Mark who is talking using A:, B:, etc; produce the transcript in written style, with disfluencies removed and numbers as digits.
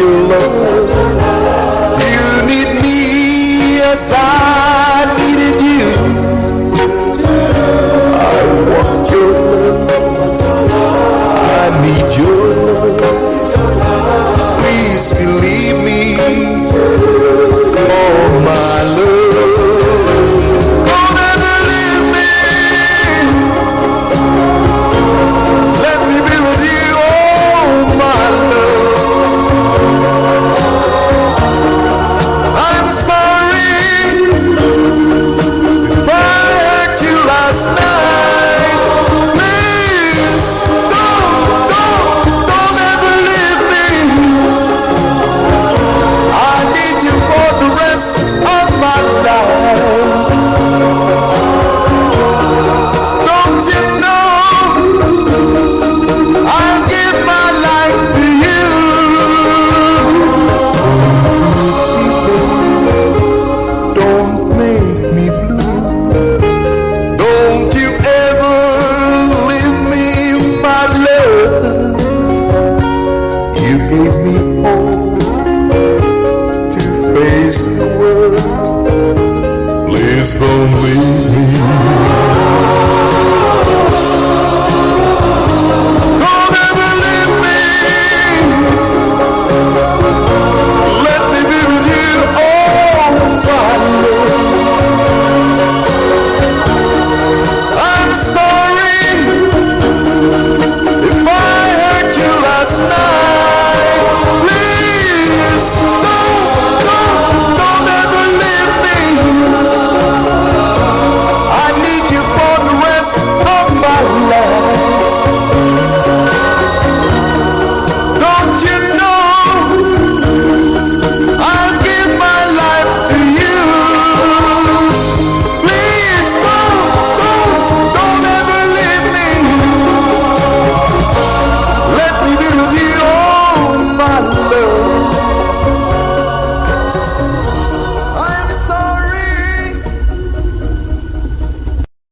A: your love. You need me as I needed you. I want your love. I need your love. Please believe me. Oh my love. Don't ever leave me. Let me be with you. Oh my love. I'm sorry if I hurt you last night. Please don't ever leave me. I need you for the rest of my life. Don't you know I'll give my life to you. Don't make me blue. Don't you ever leave me, my love. You gave me hope to face the world. Please don't leave me.